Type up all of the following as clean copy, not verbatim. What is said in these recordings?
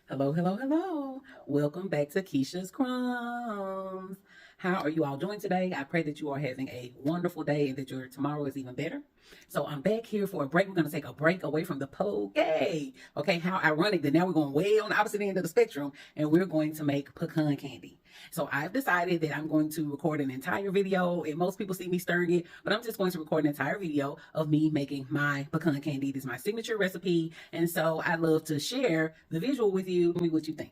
Hello, hello, hello. Welcome back to Keisha's Crumbs. How are you all doing today? I pray that you are having a wonderful day and that your tomorrow is even better. So I'm back here for a break. We're going to take a break away from the poke. Okay, how ironic that now we're going way on the opposite end of the spectrum and we're going to make pecan candy. So I've decided that I'm going to record an entire video, and most people see me stirring it, but I'm just going to record an entire video of me making my pecan candy. This is my signature recipe, and so I love to share the visual with you. Tell me what you think.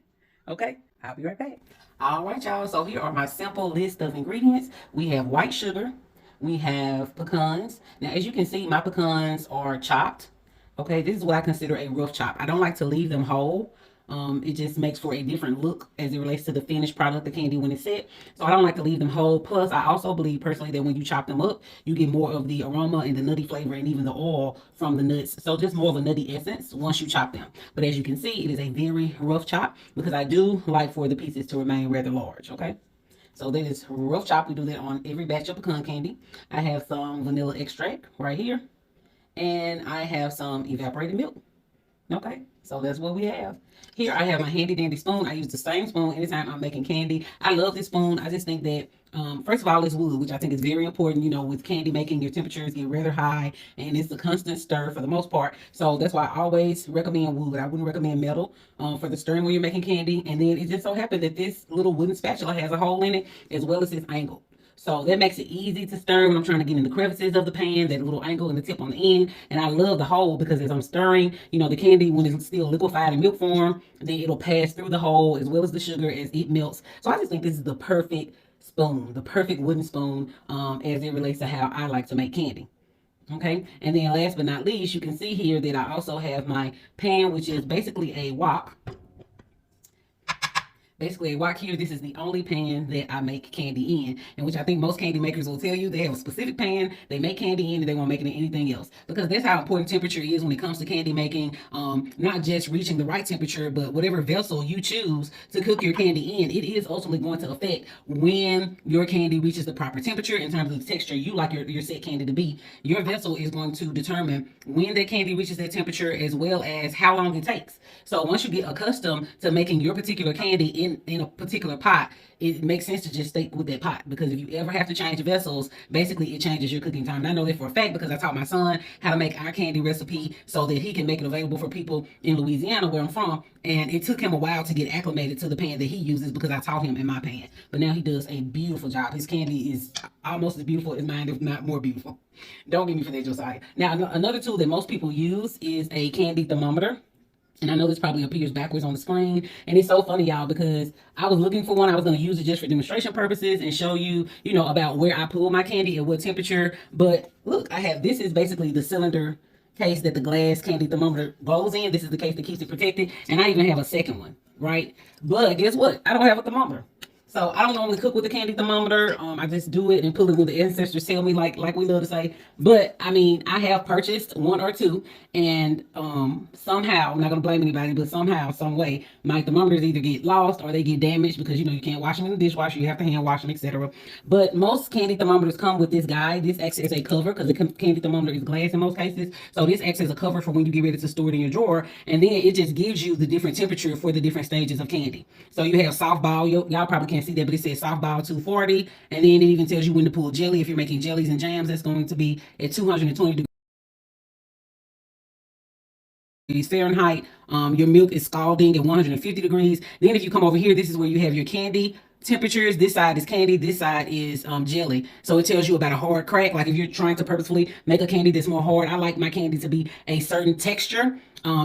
Okay, I'll be right back. All right, y'all. So here are my simple list of ingredients. We have white sugar. We have pecans. Now, as you can see, my pecans are chopped. Okay, this is what I consider a rough chop. I don't like to leave them whole. It just makes for a different look as it relates to the finished product, the candy, when it's set. So I don't like to leave them whole. Plus, I also believe personally that when you chop them up, you get more of the aroma and the nutty flavor and even the oil from the nuts. So just more of a nutty essence once you chop them. But as you can see, it is a very rough chop because I do like for the pieces to remain rather large, okay? So that is rough chop. We do that on every batch of pecan candy. I have some vanilla extract right here. And I have some evaporated milk. Okay, so that's what we have. Here I have my handy dandy spoon. I use the same spoon anytime I'm making candy. I love this spoon. I just think that, first of all, it's wood, which I think is very important. You know, with candy making, your temperatures get rather high, and it's a constant stir for the most part. So that's why I always recommend wood. I wouldn't recommend metal for the stirring when you're making candy. And then it just so happened that this little wooden spatula has a hole in it, as well as its angle. So that makes it easy to stir when I'm trying to get in the crevices of the pan, that little angle in the tip on the end. And I love the hole because as I'm stirring, you know, the candy, when it's still liquefied in milk form, then it'll pass through the hole as well as the sugar as it melts. So I just think this is the perfect spoon, the perfect wooden spoon as it relates to how I like to make candy. Okay, and then last but not least, you can see here that I also have my pan, which is basically a wok. Basically, a wok here, this is the only pan that I make candy in, and which I think most candy makers will tell you they have a specific pan they make candy in and they won't make it in anything else, because that's how important temperature is when it comes to candy making. Not just reaching the right temperature, but whatever vessel you choose to cook your candy in, it is ultimately going to affect when your candy reaches the proper temperature in terms of the texture you like your set candy to be. Your vessel is going to determine when that candy reaches that temperature as well as how long it takes. So once you get accustomed to making your particular candy in a particular pot, it makes sense to just stick with that pot, because if you ever have to change vessels, basically it changes your cooking time. And I know that for a fact because I taught my son how to make our candy recipe so that he can make it available for people in Louisiana, where I'm from. And it took him a while to get acclimated to the pan that he uses because I taught him in my pan. But now he does a beautiful job. His candy is almost as beautiful as mine, if not more beautiful. Don't get me for that, Josiah. Now, another tool that most people use is a candy thermometer. And I know this probably appears backwards on the screen. And it's so funny, y'all, because I was looking for one. I was going to use it just for demonstration purposes and show you, you know, about where I pull my candy at what temperature. But look, this is basically the cylinder case that the glass candy thermometer goes in. This is the case that keeps it protected. And I even have a second one, right? But guess what? I don't have a thermometer. So I don't normally cook with a candy thermometer. I just do it and pull it when the ancestors tell me, like we love to say. But I mean, I have purchased one or two, and somehow, I'm not gonna blame anybody, but somehow, some way, my thermometers either get lost or they get damaged because, you know, you can't wash them in the dishwasher, you have to hand wash them, etc. But most candy thermometers come with this guide. This acts as a cover because the candy thermometer is glass in most cases. So this acts as a cover for when you get ready to store it in your drawer, and then it just gives you the different temperature for the different stages of candy. So you have softball. Y'all probably can't see that, but it says softball 240, and then it even tells you when to pull jelly. If you're making jellies and jams, that's going to be at 220 degrees Fahrenheit. Your milk is scalding at 150 degrees. Then if you come over here, this is where you have your candy temperatures. This side is candy, this side is jelly. So it tells you about a hard crack. Like if you're trying to purposefully make a candy that's more hard, I like my candy to be a certain texture.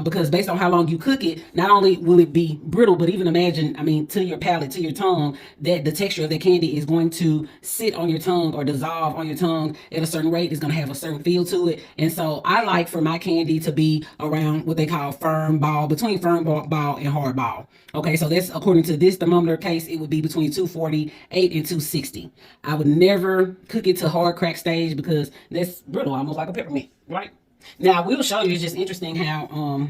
Because based on how long you cook it, not only will it be brittle, but even imagine, I mean, to your palate, to your tongue, that the texture of the candy is going to sit on your tongue or dissolve on your tongue at a certain rate. It's going to have a certain feel to it. And so I like for my candy to be around what they call firm ball, between firm ball and hard ball. Okay, so that's according to this thermometer case, it would be between 248 and 260. I would never cook it to hard crack stage because that's brittle, almost like a peppermint, right? Now, I will show you, it's just interesting how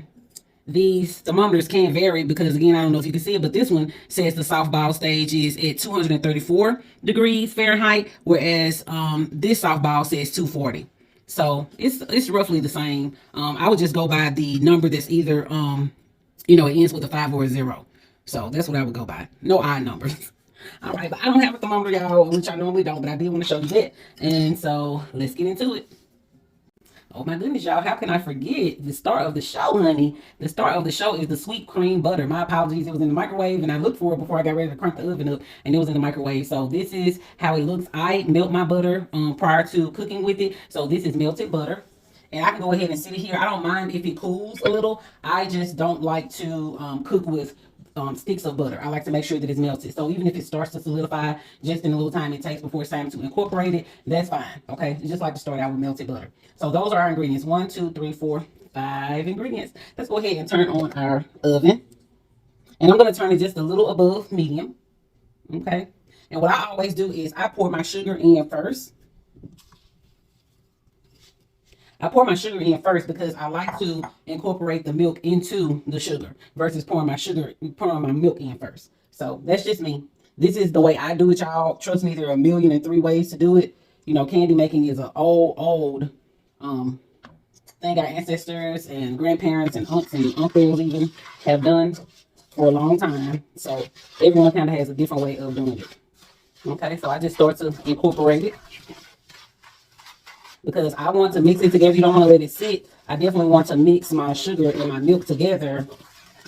these thermometers can vary because, again, I don't know if you can see it, but this one says the softball stage is at 234 degrees Fahrenheit, whereas this softball says 240. So it's roughly the same. I would just go by the number that's either You know, it ends with a 5 or a 0. So that's what I would go by. No odd numbers. All right, but I don't have a thermometer, y'all, which I normally don't, but I did want to show you that. And so let's get into it. Oh my goodness, y'all, how can I forget the star of the show, honey? The star of the show is the sweet cream butter. My apologies, it was in the microwave, and I looked for it before I got ready to crank the oven up, and it was in the microwave. So this is how it looks. I melt my butter prior to cooking with it. So this is melted butter. And I can go ahead and sit it here. I don't mind if it cools a little. I just don't like to cook with sticks of butter. I like to make sure that it's melted. So even if it starts to solidify just in the little time it takes before it's time to incorporate it, that's fine. Okay, you just like to start out with melted butter. So those are our ingredients. 1, 2, 3, 4, 5 ingredients. Let's go ahead and turn on our oven. And I'm going to turn it just a little above medium. Okay. And what I always do is I pour my sugar in first. I pour my sugar in first because I like to incorporate the milk into the sugar versus pouring my milk in first. So that's just me. This is the way I do it, y'all. Trust me, there are 1,000,003 ways to do it. You know, candy making is an old thing our ancestors and grandparents and aunts and uncles even have done for a long time. So everyone kind of has a different way of doing it. Okay, so I just start to incorporate it, because I want to mix it together. You don't want to let it sit. I definitely want to mix my sugar and my milk together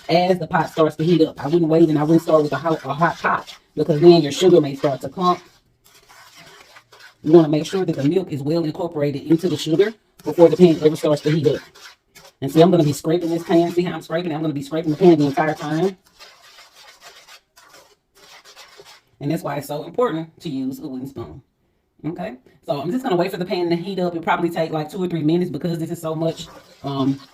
as the pot starts to heat up. I wouldn't wait, and I wouldn't start with a hot pot, because then your sugar may start to clump. You want to make sure that the milk is well incorporated into the sugar before the pan ever starts to heat up. And see, I'm going to be scraping this pan. See how I'm scraping? I'm going to be scraping the pan the entire time. And that's why it's so important to use a wooden spoon. Okay, so I'm just going to wait for the pan to heat up. It'll probably take like 2 or 3 minutes because this is so much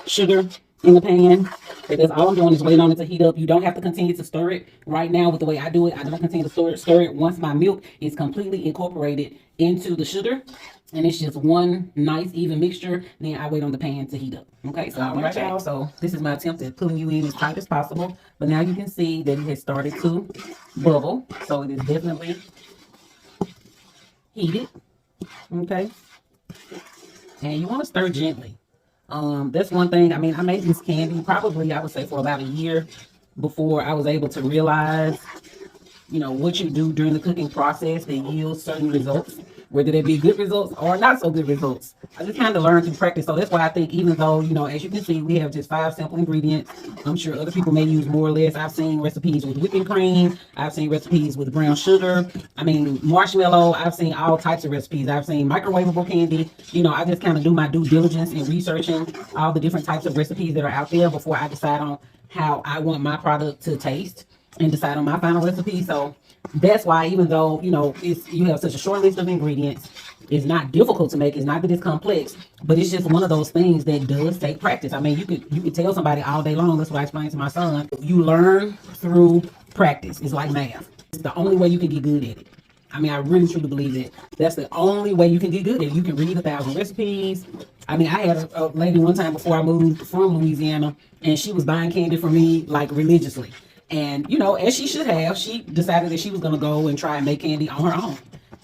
sugar in the pan. Because all I'm doing is waiting on it to heat up. You don't have to continue to stir it. Right now, with the way I do it, I don't continue to stir it. Once my milk is completely incorporated into the sugar, and it's just one nice even mixture, then I wait on the pan to heat up. Okay, so I'll be right back. So this is my attempt at pulling you in as tight as possible. But now you can see that it has started to bubble. So it is definitely heated. Okay, and you want to stir gently. That's one thing. I mean, I made this candy probably, I would say, for about a year before I was able to realize, you know, what you do during the cooking process that yields certain results, whether they be good results or not so good results. I just kind of learned through practice. So that's why I think, even though, you know, as you can see, we have just 5 simple ingredients. I'm sure other people may use more or less. I've seen recipes with whipping cream. I've seen recipes with brown sugar. I mean, marshmallow. I've seen all types of recipes. I've seen microwavable candy. You know, I just kind of do my due diligence in researching all the different types of recipes that are out there before I decide on how I want my product to taste and decide on my final recipe. So that's why, even though, you know, you have such a short list of ingredients, it's not difficult to make. It's not that it's complex, but it's just one of those things that does take practice. I mean, you could tell somebody all day long. That's what I explained to my son. You learn through practice. It's like math. It's the only way you can get good at it. I mean, I really truly believe that that's the only way you can get good at it. You can read 1,000 recipes. I mean, I had a lady one time before I moved from Louisiana, and she was buying candy for me like religiously. And, you know, as she should have, she decided that she was going to go and try and make candy on her own.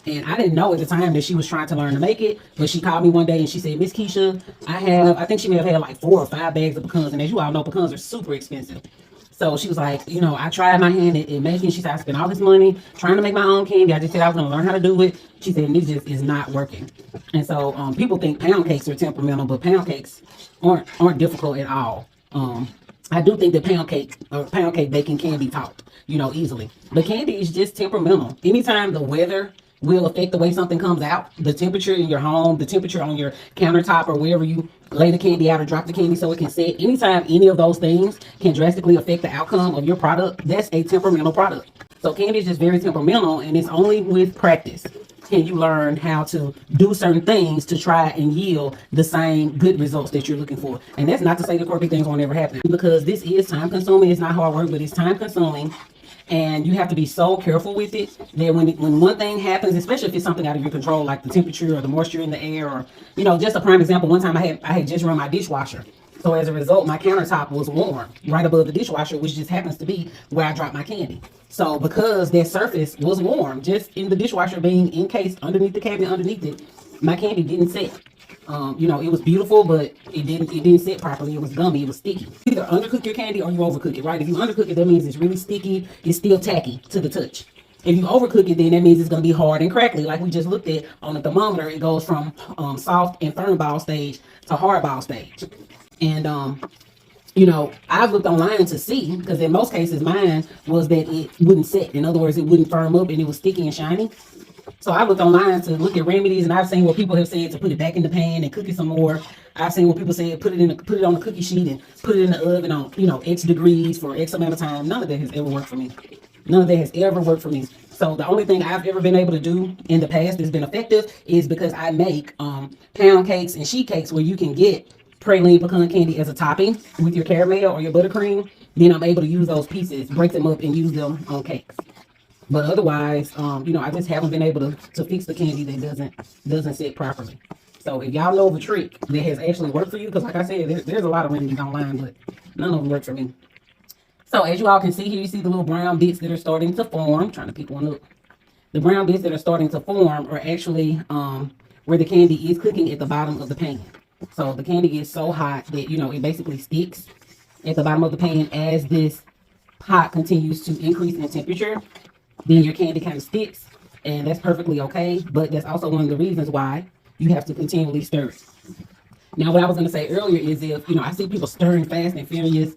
And I didn't know at the time that she was trying to learn to make it. But she called me one day and she said, "Miss Keisha, I think she may have had like 4 or 5 bags of pecans. And as you all know, pecans are super expensive." So she was like, "You know, I tried my hand at making." She said, "I spent all this money trying to make my own candy. I just said I was going to learn how to do it." She said, "And it just is not working." And so people think pound cakes are temperamental, but pound cakes aren't difficult at all. I do think that pound cake baking can be taught, you know, easily. But candy is just temperamental. Anytime the weather will affect the way something comes out, the temperature in your home, the temperature on your countertop, or wherever you lay the candy out or drop the candy so it can set, anytime any of those things can drastically affect the outcome of your product, that's a temperamental product. So candy is just very temperamental, and it's only with practice can you learn how to do certain things to try and yield the same good results that you're looking for. And that's not to say the quirky things won't ever happen, because this is time consuming. It's not hard work, but it's time consuming. And you have to be so careful with it that when one thing happens, especially if it's something out of your control, like the temperature or the moisture in the air, or, you know, just a prime example, one time I had just run my dishwasher. So as a result, my countertop was warm right above the dishwasher, which just happens to be where I dropped my candy. So because that surface was warm, just in the dishwasher being encased underneath the cabinet underneath it, my candy didn't set. You know, it was beautiful, but it didn't sit properly. It was gummy. It was sticky. Either undercook your candy or you overcook it, right? If you undercook it, that means it's really sticky. It's still tacky to the touch. If you overcook it, then that means it's going to be hard and crackly. Like we just looked at on the thermometer, it goes from soft and firm ball stage to hard ball stage. And you know, I've looked online to see, because in most cases mine was that it wouldn't set. In other words, it wouldn't firm up and it was sticky and shiny. So I looked online to look at remedies, and I've seen what people have said to put it back in the pan and cook it some more. I've seen what people said put it on a cookie sheet and put it in the oven on, you know, X degrees for X amount of time. None of that has ever worked for me. None of that has ever worked for me. So the only thing I've ever been able to do in the past that's been effective is because I make pound cakes and sheet cakes where you can get praline pecan candy as a topping with your caramel or your buttercream. Then I'm able to use those pieces, break them up, and use them on cakes. But otherwise, you know, I just haven't been able to fix the candy that doesn't sit properly. So if y'all know of a trick that has actually worked for you, because like I said, there's a lot of remedies online, but none of them work for me. So as you all can see here, you see the little brown bits that are starting to form. I'm trying to pick one up. The brown bits that are starting to form are actually where the candy is cooking at the bottom of the pan. So the candy gets so hot that, you know, it basically sticks at the bottom of the pan as this pot continues to increase in temperature. Then your candy kind of sticks, and that's perfectly okay. But that's also one of the reasons why you have to continually stir it. Now, what I was going to say earlier is if, you know, I see people stirring fast and furious.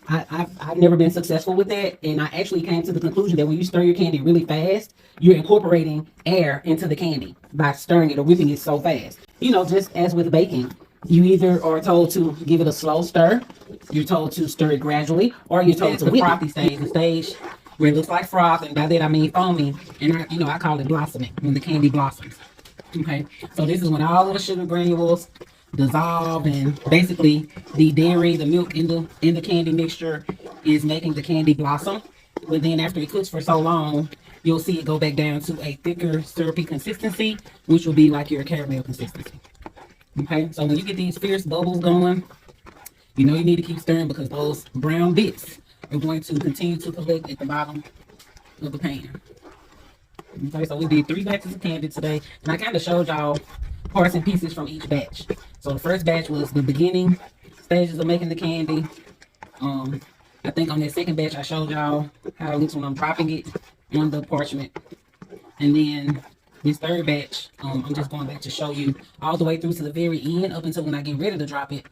I've never been successful with that. And I actually came to the conclusion that when you stir your candy really fast, you're incorporating air into the candy by stirring it or whipping it so fast. You know, just as with baking, you either are told to give it a slow stir, you're told to stir it gradually, or you're told to whip frothy stage, the stage where it looks like froth, and by that I mean foamy, and I call it blossoming, when the candy blossoms. Okay, so this is when all of the sugar granules dissolve, and basically the dairy, the milk in the candy mixture is making the candy blossom. But then after it cooks for so long, you'll see it go back down to a thicker, syrupy consistency, which will be like your caramel consistency. Okay, so when you get these fierce bubbles going, you know you need to keep stirring because those brown bits are going to continue to collect at the bottom of the pan. Okay, so we did 3 batches of candy today, and I kind of showed y'all parts and pieces from each batch. So the first batch was the beginning stages of making the candy. I think on that second batch I showed y'all how it looks when I'm dropping it on the parchment. And then this third batch, I'm just going back to show you all the way through to the very end up until when I get ready to drop it,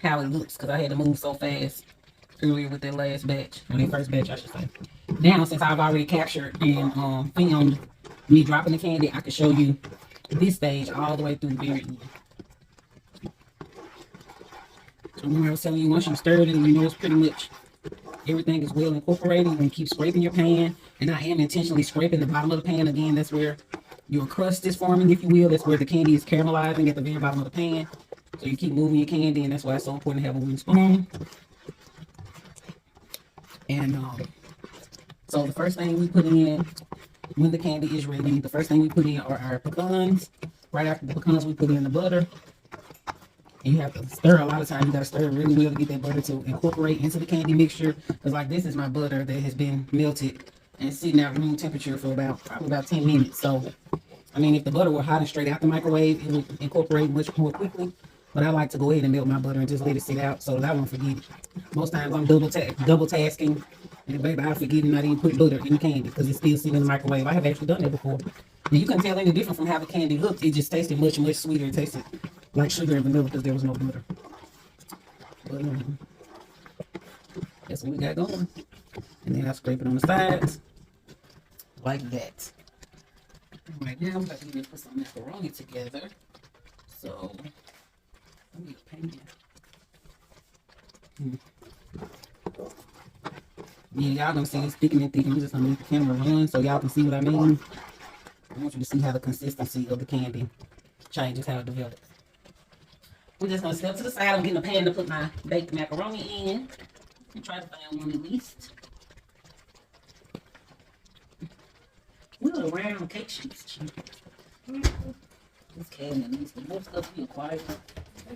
how it looks, because I had to move so fast earlier with that last batch, or that first batch I should say. Now, since I've already captured and filmed me dropping the candy, I can show you this stage all the way through the very end. So remember I was telling you, once you stirred it and you know it's pretty much everything is well incorporated, you can keep scraping your pan. And I am intentionally scraping the bottom of the pan. Again, that's where your crust is forming, if you will. That's where the candy is caramelizing at the very bottom of the pan. So you keep moving your candy, and that's why it's so important to have a wooden spoon. And so the first thing we put in when the candy is ready, the first thing we put in are our pecans. Right after the pecans, we put in the butter. And you have to stir a lot of times. You got to stir it really well to get that butter to incorporate into the candy mixture. Because like this is my butter that has been melted and sitting at room temperature for probably about 10 minutes. So, I mean, if the butter were hot and straight out the microwave, it would incorporate much more quickly. But I like to go ahead and melt my butter and just let it sit out so that I won't forget it. Most times I'm double tasking. And baby, I forget not even put butter in the candy because it's still sitting in the microwave. I have actually done that before. And you can tell any different from how the candy looked. It just tasted much, much sweeter. It tasted like sugar and vanilla because there was no butter. But that's what we got going. And then I scrape it on the sides like that. Right now, I'm about to put some macaroni together. So, let me paint it. Yeah, y'all gonna see it's thickening and thickening. I'm just gonna make the camera run so y'all can see what I mean. I want you to see how the consistency of the candy changes, how it develops. We're just gonna step to the side. I'm getting a pan to put my baked macaroni in. And try to find one at least. What a round cake sheets. This cabinet needs to most stuff be acquired.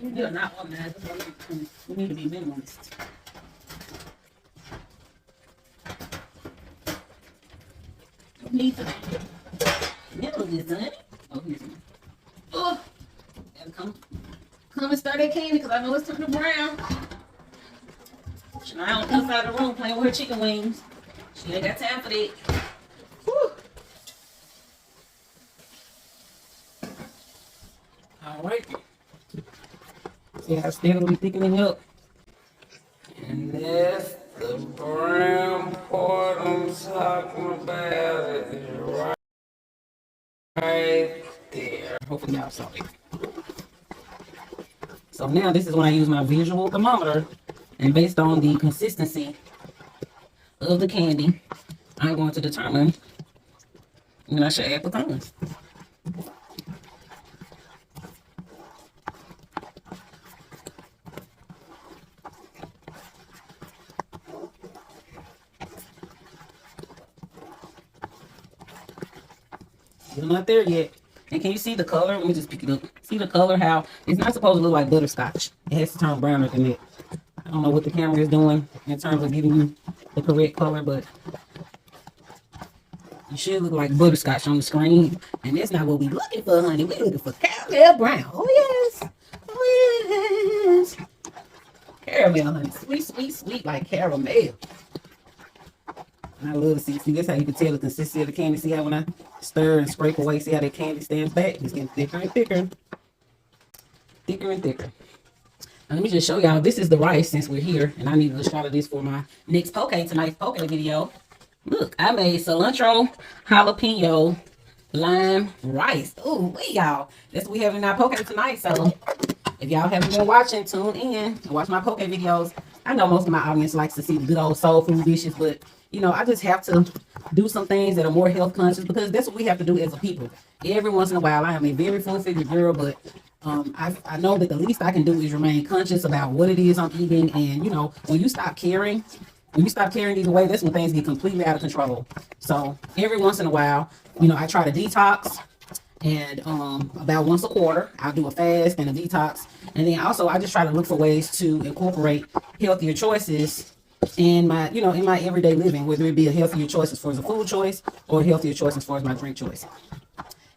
We are not organized. We need to be minimalist. Need to nibble this, honey. Oh, here's one. Oh, gotta come and stir that candy because I know it's turning brown. Shania on the outside of the room playing with her chicken wings. She ain't got time for that. Whew. All right. See how steadily thickening up. And that's the brown part I'm talking about. It right there. Hopefully y'all saw it. So now this is when I use my visual thermometer, and based on the consistency of the candy, I'm going to determine when I should add pecans. Still not there yet. And can you see the color? Let me just pick it up. See the color, how it's not supposed to look like butterscotch. It has to turn browner than that. I don't know what the camera is doing in terms of giving you the correct color, but it should look like butterscotch on the screen. And that's not what we're looking for, honey. We're looking for caramel brown. Oh, yes. Oh, yes. Caramel, honey. Sweet, sweet, sweet like caramel. And I love to see that's how you can tell the consistency of the candy. See how when I stir and scrape away, see how that candy stands back? It's getting thicker and thicker. Thicker and thicker. Now, let me just show y'all. This is the rice since we're here. And I need a shot of this for my next tonight's poke video. Look, I made cilantro, jalapeno, lime, rice. Ooh, y'all. That's what we have in our poke tonight. So if y'all haven't been watching, tune in and watch my poke videos. I know most of my audience likes to see the good old soul food dishes, but you know, I just have to do some things that are more health conscious because that's what we have to do as a people. Every once in a while, I am a very full-figured girl, but I know that the least I can do is remain conscious about what it is I'm eating. And, you know, when you stop caring either way, that's when things get completely out of control. So every once in a while, you know, I try to detox. And about once a quarter, I'll do a fast and a detox. And then also, I just try to look for ways to incorporate healthier choices in my, you know, in my everyday living, whether it be a healthier choice as far as a food choice or a healthier choice as far as my drink choice.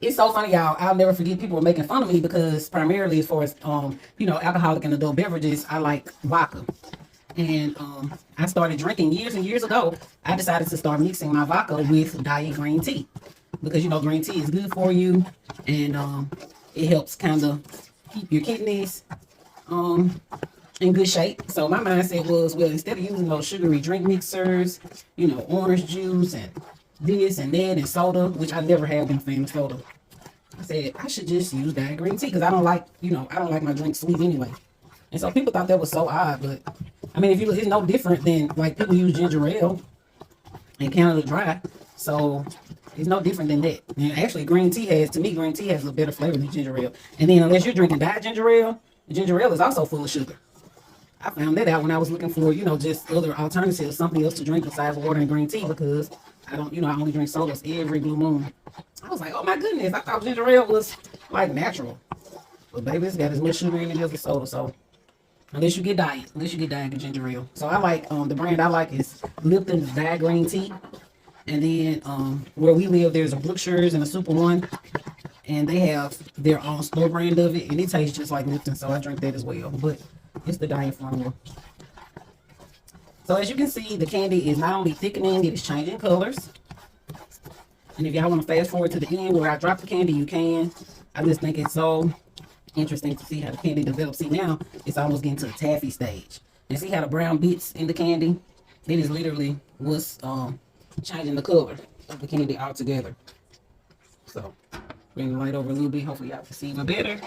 It's so funny, y'all. I'll never forget people were making fun of me because primarily as far as, you know, alcoholic and adult beverages, I like vodka. And I started drinking years and years ago. I decided to start mixing my vodka with diet green tea because, you know, green tea is good for you and it helps kind of keep your kidneys in good shape. So my mindset was, well, instead of using those sugary drink mixers, you know, orange juice and this and that and soda, which I never have been a fan of soda, I said I should just use diet green tea because I don't like, you know, I don't like my drink sweet anyway. And so people thought that was so odd, but I mean, if you, it's no different than like people use ginger ale in Canada Dry, so it's no different than that. And actually, green tea has a better flavor than ginger ale. And then unless you're drinking diet ginger ale is also full of sugar. I found that out when I was looking for, you know, just other alternatives, something else to drink besides water and green tea because I don't, you know, I only drink sodas every blue moon. I was like, oh my goodness, I thought ginger ale was like natural. But baby, it's got as much sugar in it as a soda, so unless you get diet ginger ale. So I like, the brand I like is Lipton's Diet Green Tea. And then where we live, there's a Brookshire's and a Super One. And they have their own store brand of it. And it tastes just like Lipton, so I drink that as well. But it's the diet formula. So as you can see, the candy is not only thickening, it is changing colors. And if y'all want to fast forward to the end where I drop the candy, you can. I just think it's so interesting to see how the candy develops. See, now it's almost getting to the taffy stage. And see how the brown bits in the candy? That is literally what's changing the color of the candy altogether. So bring the light over a little bit. Hopefully y'all can see even better.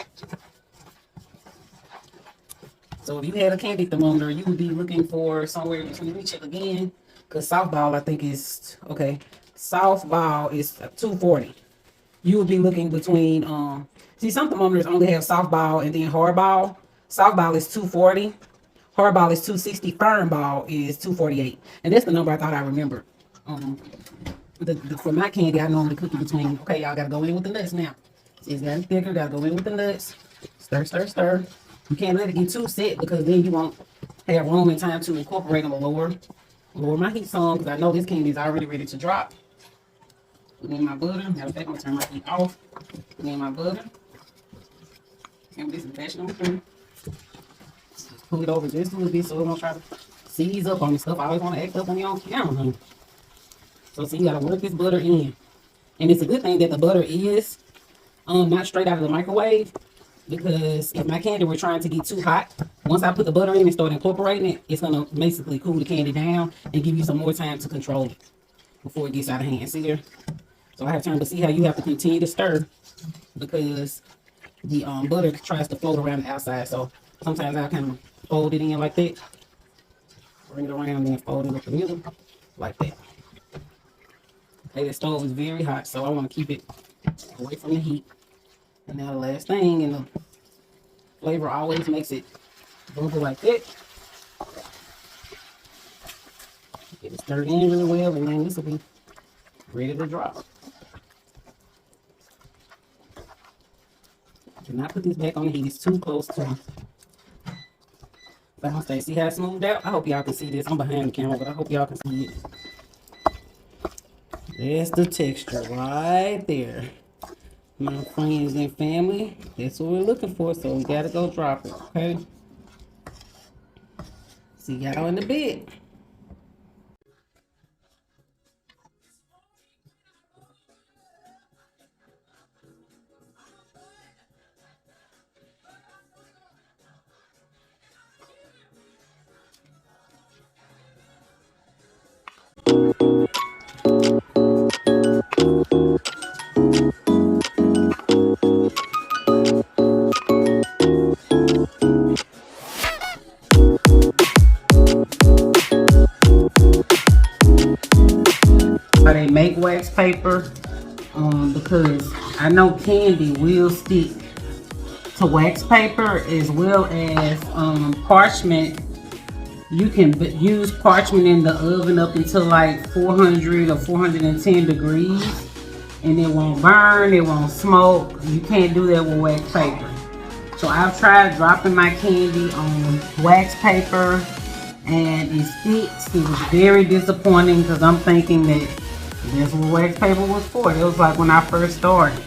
So if you had a candy thermometer, you would be looking for somewhere between, let me check again, because softball I think is, okay, softball is 240. You would be looking between, see, some thermometers only have softball and then hardball. Softball is 240. Hardball is 260. Firm ball is 248. And that's the number I thought I remembered. For my candy, I normally cook it between, okay, y'all got to go in with the nuts now. See, it's gotten thicker, got to go in with the nuts. Stir, stir, stir. You can't let it get too set because then you won't have room and time to incorporate them or lower my heat some because I know this candy is already ready to drop. Put in my butter. Matter of fact, I'm going to turn my heat off. Put in my butter. And this is vegetable cream. Just pull it over just a little bit so it won't try to seize up on the stuff. I always want to act up when you're on camera, honey. So see, you gotta work this butter in. And it's a good thing that the butter is not straight out of the microwave, because if my candy were trying to get too hot, once I put the butter in and start incorporating it, it's gonna basically cool the candy down and give you some more time to control it before it gets out of hand. See there? So I have time to see how you have to continue to stir, because the butter tries to float around the outside. So sometimes I kind of fold it in like that, bring it around and then fold it up the middle like that. Okay, the stove is very hot, so I want to keep it away from the heat. And now the last thing, and the flavor always makes it bubble like that. Get it stirred in really well, and then this will be ready to drop. Do not put this back on the heat. It's too close to downstairs. See how it smoothed out? I hope y'all can see this. I'm behind the camera, but I hope y'all can see it. There's the texture right there. My friends and family, that's what we're looking for, so we gotta go drop it, okay? See y'all in a bit. They make wax paper because I know candy will stick to wax paper, as well as parchment. You can use parchment in the oven up until like 400 or 410 degrees, and it won't burn, it won't smoke. You can't do that with wax paper. So I've tried dropping my candy on wax paper and it sticks. It was very disappointing, because I'm thinking that that's what wax paper was for. It was like when I first started.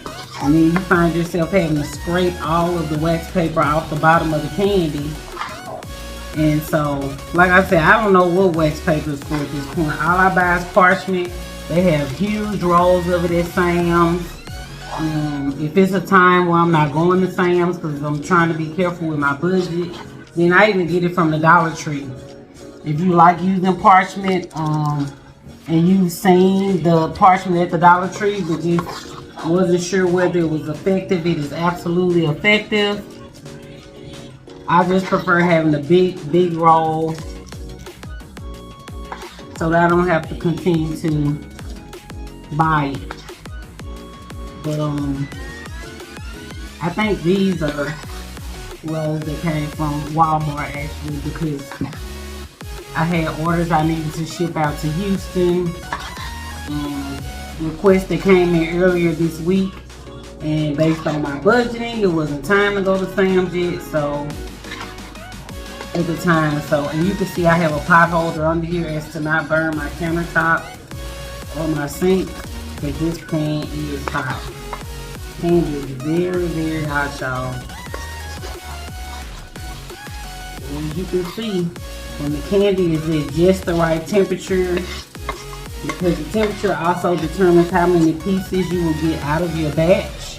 And then you find yourself having to scrape all of the wax paper off the bottom of the candy. And so, like I said, I don't know what wax paper is for at this point. All I buy is parchment. They have huge rolls of it at Sam's. If it's a time where I'm not going to Sam's because I'm trying to be careful with my budget, then I even get it from the Dollar Tree. If you like using parchment, and you've seen the parchment at the Dollar Tree, but you wasn't sure whether it was effective, it is absolutely effective. I just prefer having a big roll so that I don't have to continue to buy it. But I think these are rolls that came from Walmart actually, because I had orders I needed to ship out to Houston. Requests that came in earlier this week, and based on my budgeting, it wasn't time to go to Sam's yet, so at the time. So, and you can see I have a pot holder under here as to not burn my countertop or my sink, but this pan is hot. Pan is very hot, y'all. As you can see, when the candy is at just the right temperature, because the temperature also determines how many pieces you will get out of your batch.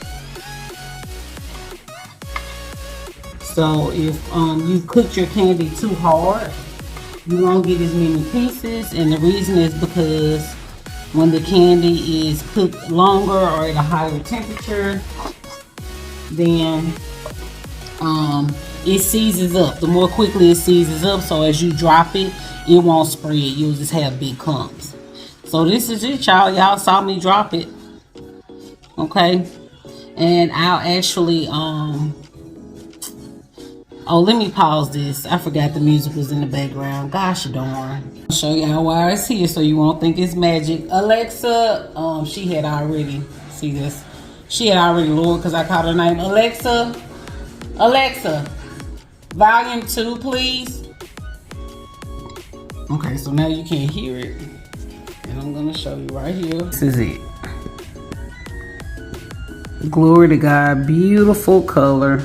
So if you cook your candy too hard, you won't get as many pieces, and the reason is because when the candy is cooked longer or at a higher temperature, then it seizes up. The more quickly it seizes up, so as you drop it, it won't spread. You'll just have big clumps. So this is it, y'all. Y'all saw me drop it. Okay. And I'll actually, oh, let me pause this. I forgot the music was in the background. Gosh darn. I'll show y'all why it's here so you won't think it's magic. Alexa, she had already, see this? She had already lowered because I called her name. Alexa, volume 2, please. Okay, so now you can't hear it. And I'm gonna show you right here. This is it. Glory to God, beautiful color.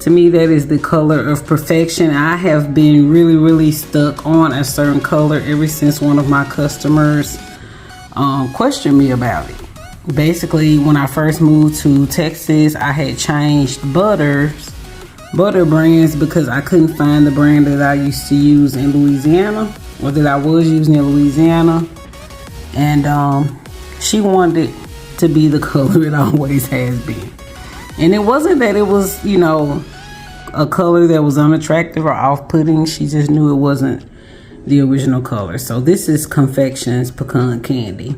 To me, that is the color of perfection. I have been really stuck on a certain color ever since one of my customers questioned me about it. Basically, when I first moved to Texas, I had changed butter brands because I couldn't find the brand that I used to use in Louisiana, or that I was using in Louisiana. And she wanted it to be the color it always has been. And it wasn't that it was, you know, a color that was unattractive or off-putting. She just knew it wasn't the original color. So this is Confections Pecan Candy,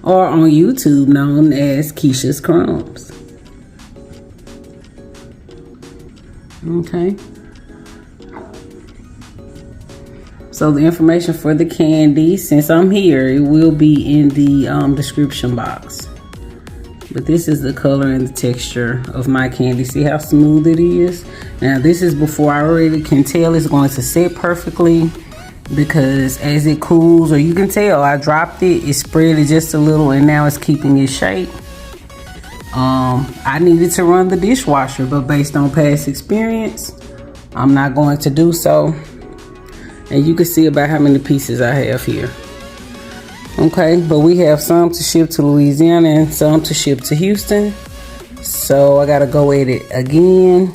or on YouTube known as Keisha's Crumbs. Okay. So the information for the candy, since I'm here, it will be in the description box. But this is the color and the texture of my candy. See how smooth it is? Now this is before I already can tell it's going to set perfectly, because as it cools, or you can tell I dropped it, it spread it just a little, and now it's keeping its shape. I needed to run the dishwasher, but based on past experience, I'm not going to do so. And you can see about how many pieces I have here. Okay, but we have some to ship to Louisiana and some to ship to Houston. So I gotta go at it again.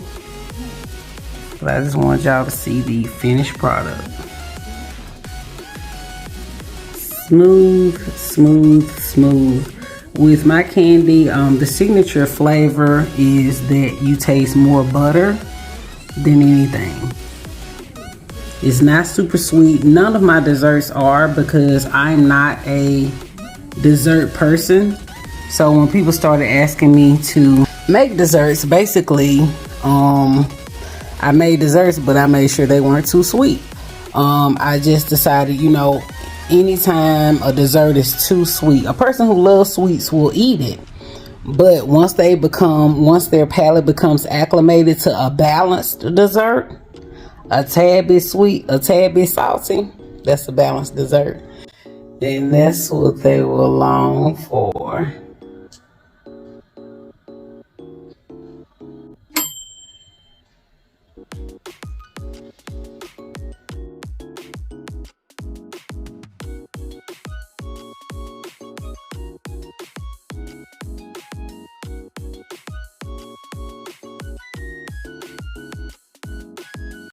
But I just want y'all to see the finished product. Smooth. With my candy, the signature flavor is that you taste more butter than anything. It's not super sweet. None of my desserts are, because I'm not a dessert person. So when people started asking me to make desserts, basically, I made desserts, but I made sure they weren't too sweet. I just decided, you know, anytime a dessert is too sweet, a person who loves sweets will eat it. But once their palate becomes acclimated to a balanced dessert, a tad bit sweet, a tad bit salty, that's a balanced dessert. And that's what they will long for.